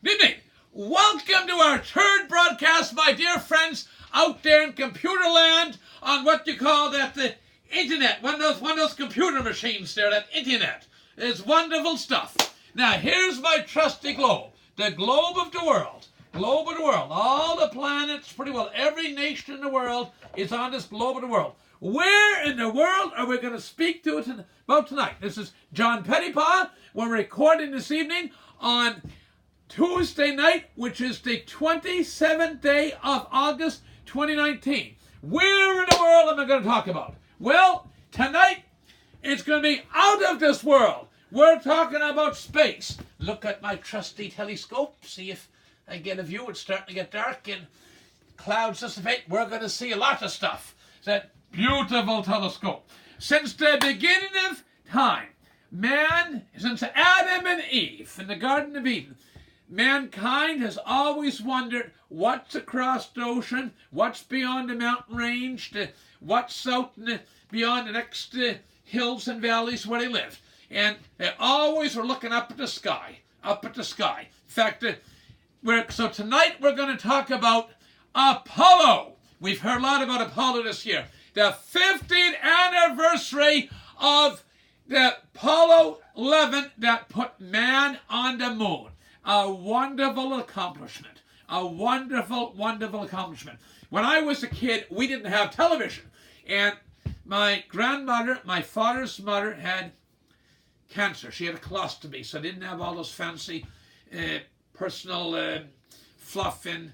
Good evening. Welcome to our third broadcast, my dear friends, out there in computer land on what you call that the internet. One of those computer machines there, that internet. It's wonderful stuff. Now, here's my trusty globe. The globe of the world. Globe of the world. All the planets, pretty well every nation in the world is on this globe of the world. Where in the world are we going to speak to it about tonight? This is John Pettipas. We're recording this evening on Tuesday night, which is the 27th day of August 2019. Where in the world am I going to talk about? Well, tonight it's going to be out of this world. We're talking about space. Look at my trusty telescope. See if I get a view. It's starting to get dark and clouds dissipate. We're going to see a lot of stuff. That beautiful telescope. Since the beginning of time, man, since Adam and Eve in the Garden of Eden, mankind has always wondered what's across the ocean, what's beyond the mountain range, what's out beyond the next hills and valleys where they lived. And they always were looking up at the sky, up at the sky. In fact, so tonight we're going to talk about Apollo. We've heard a lot about Apollo this year. The 50th anniversary of the Apollo 11 that put man on the moon. A wonderful accomplishment. A wonderful, wonderful accomplishment. When I was a kid, we didn't have television. And my grandmother, my father's mother, had cancer. She had a colostomy, so I didn't have all those fancy personal fluff and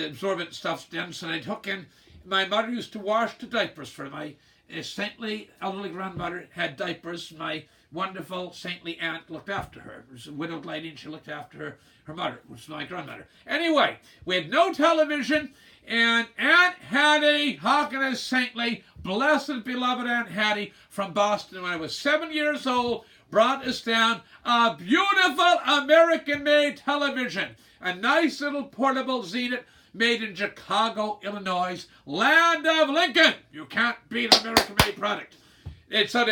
absorbent stuff then. So they took in. My mother used to wash the diapers for my saintly elderly grandmother had diapers. My wonderful saintly aunt looked after her. It was a widowed lady, and she looked after her mother, which was my grandmother. Anyway, we had no television, and Aunt Hattie, how can I saintly, blessed, beloved Aunt Hattie from Boston, when I was 7 years old, brought us down a beautiful American-made television, a nice little portable Zenith made in Chicago, Illinois, land of Lincoln. You can't beat an American-made product. And so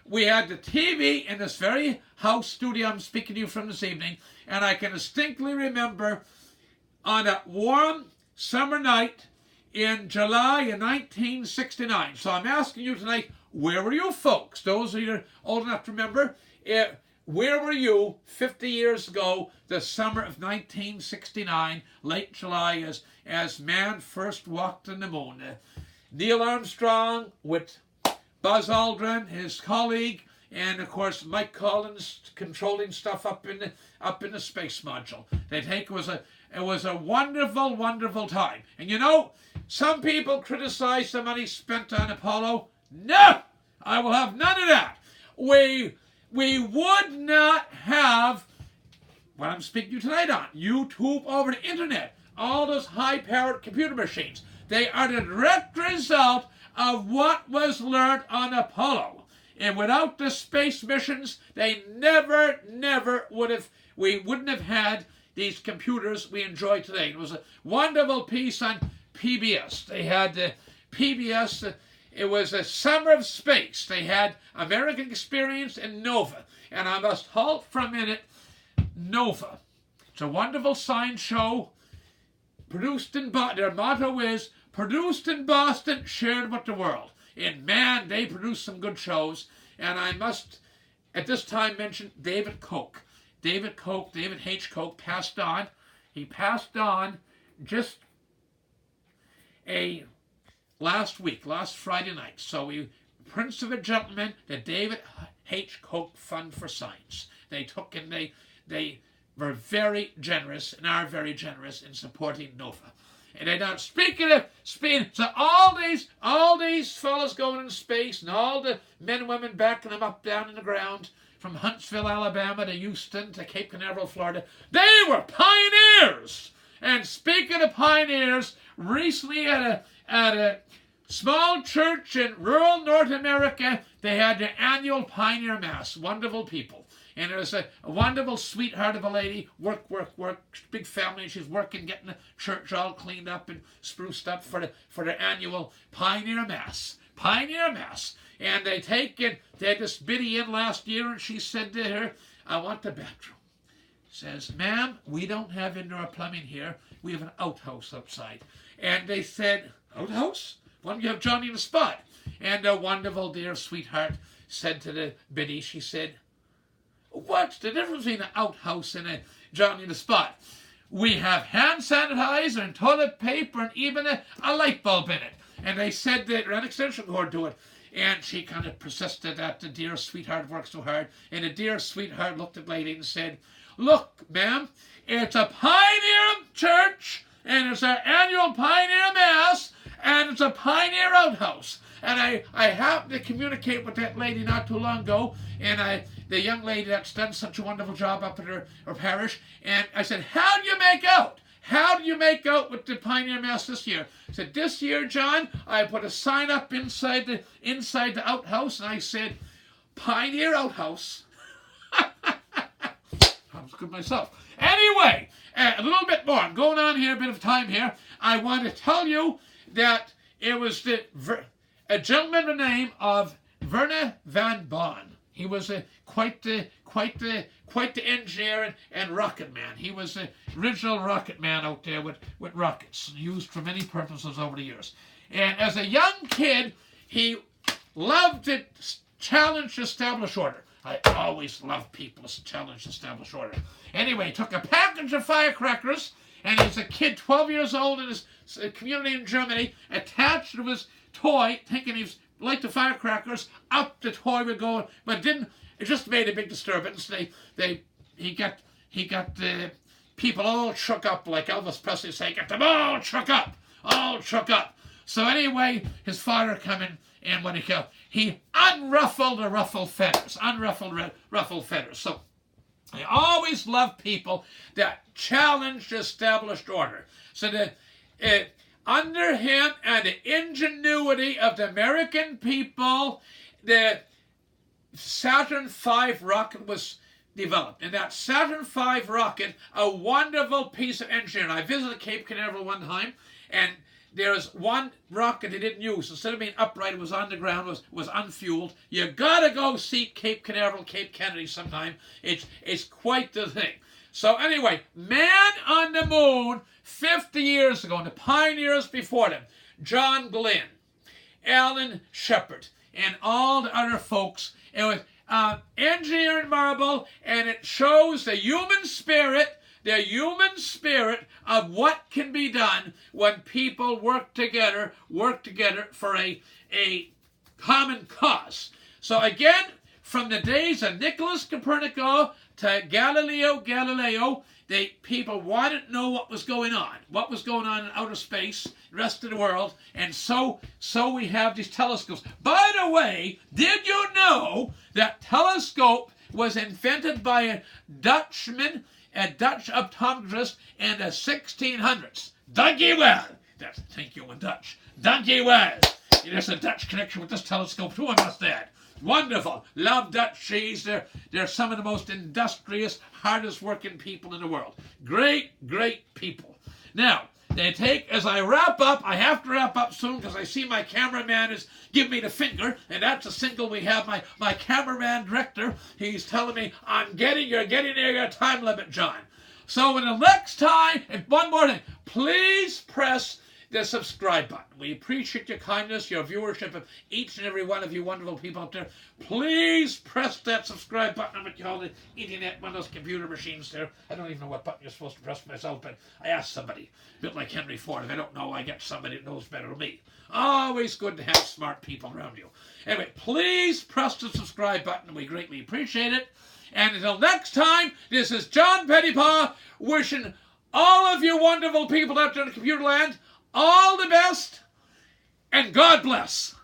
we had the TV in this very house studio I'm speaking to you from this evening, and I can distinctly remember on a warm summer night in July of 1969. So I'm asking you tonight, where were you folks? Those of you old enough to remember, where were you 50 years ago, the summer of 1969, late July, as man first walked on the moon? Neil Armstrong with Buzz Aldrin, his colleague, and of course Mike Collins controlling stuff up in the space module. It was a wonderful, wonderful time. And you know, some people criticize the money spent on Apollo. No, I will have none of that. We would not have what I'm speaking to you tonight on, YouTube over the internet, all those high-powered computer machines. They are the direct result of what was learned on Apollo. And without the space missions, we wouldn't have had these computers we enjoy today. It was a wonderful piece on PBS. They had PBS. It was a summer of space. They had American Experience and Nova. And I must halt for a minute. Nova. It's a wonderful science show produced in Boston. Their motto is, produced in Boston, shared with the world. And man, they produced some good shows. And I must, at this time, mention David Koch. David H. Koch passed on. He passed on just last Friday night. So Prince of a Gentleman, the David H. Koch Fund for Science. They took and they were very generous and are very generous in supporting Nova. And they now, speaking of space, so all these fellas going in space and all the men and women backing them up down in the ground from Huntsville, Alabama to Houston to Cape Canaveral, Florida, they were pioneers. And speaking of pioneers, recently at a small church in rural North America, they had their annual Pioneer Mass. Wonderful people. And there was a wonderful sweetheart of a lady, work, big family, and she's working, getting the church all cleaned up and spruced up for their annual Pioneer Mass. Pioneer Mass. And they had this biddy in last year, and she said to her, I want the bathroom. says, "Ma'am, we don't have indoor plumbing here. We have an outhouse outside." And they said, "Outhouse? Why don't you have Johnny in the spot?" And a wonderful dear sweetheart said to the biddy, she said, "What's the difference between an outhouse and a Johnny in the spot? We have hand sanitizer and toilet paper and even a light bulb in it." And they said they ran extension cord to it. And she kind of persisted that the dear sweetheart worked so hard. And the dear sweetheart looked at the lady and said, "Look, ma'am, it's a Pioneer church, and it's our annual Pioneer Mass, and it's a Pioneer outhouse. And I happened to communicate with that lady not too long ago, and the young lady that's done such a wonderful job up at her parish, and I said, how do you make out? How do you make out with the Pioneer Mass this year?" I said, "This year, John, I put a sign up inside the outhouse, and I said, Pioneer Outhouse." I was good myself. Anyway, a little bit more. I'm going on here, a bit of time here. I want to tell you that it was a gentleman by the name of Werner van Baan. He was quite the engineer and rocket man. He was the original rocket man out there with rockets, used for many purposes over the years. And as a young kid, he loved to challenge the established order. I always love people to challenge the established order. Anyway, he took a package of firecrackers, and he was a kid, 12 years old, in his community in Germany, attached to his toy, thinking he was like the firecrackers. Up the toy would go, but didn't. It just made a big disturbance. He got the people all shook up, like Elvis Presley saying, "Get them all shook up, all shook up." So anyway, his father come in, and when he unruffled the ruffled feathers, ruffled feathers. So I always love people that challenge the established order. So under him and the ingenuity of the American people, the Saturn V rocket was developed. And that Saturn V rocket, a wonderful piece of engineering. I visited Cape Canaveral one time, and there's one rocket they didn't use. Instead of being upright, it was on the ground, was unfueled. You gotta go see Cape Canaveral, Cape Kennedy sometime. It's quite the thing. So anyway, man on the moon 50 years ago, and the pioneers before them, John Glenn, Alan Shepard, and all the other folks. It was engineering marvel, and it shows the human spirit of what can be done when people work together for a common cause. So again, from the days of Nicholas Copernicus to Galileo, people wanted to know what was going on in outer space, the rest of the world, and so we have these telescopes. By the way, did you know that telescope was invented by a Dutchman, a Dutch optometrist in the 1600s? Dank je wel. That's thank you in Dutch. Dank je wel. There's a Dutch connection with this telescope too, I must add. Wonderful. Love Dutch cheese. They're some of the most industrious, hardest working people in the world. Great people. Now, as I wrap up, I have to wrap up soon because I see my cameraman is giving me the finger, and that's a signal we have. My cameraman director, he's telling me, you're getting near your time limit, John. So when the next time, and one more thing, please press the subscribe button. We appreciate your kindness, your viewership of each and every one of you wonderful people out there. Please press that subscribe button on what you call the internet, one of those computer machines there. I don't even know what button you're supposed to press myself, but I asked somebody, a bit like Henry Ford. If I don't know, I get somebody that knows better than me. Always good to have smart people around you. Anyway, please press the subscribe button. We greatly appreciate it. And until next time, this is John Pettipas wishing all of you wonderful people out there in the computer land all the best, and God bless.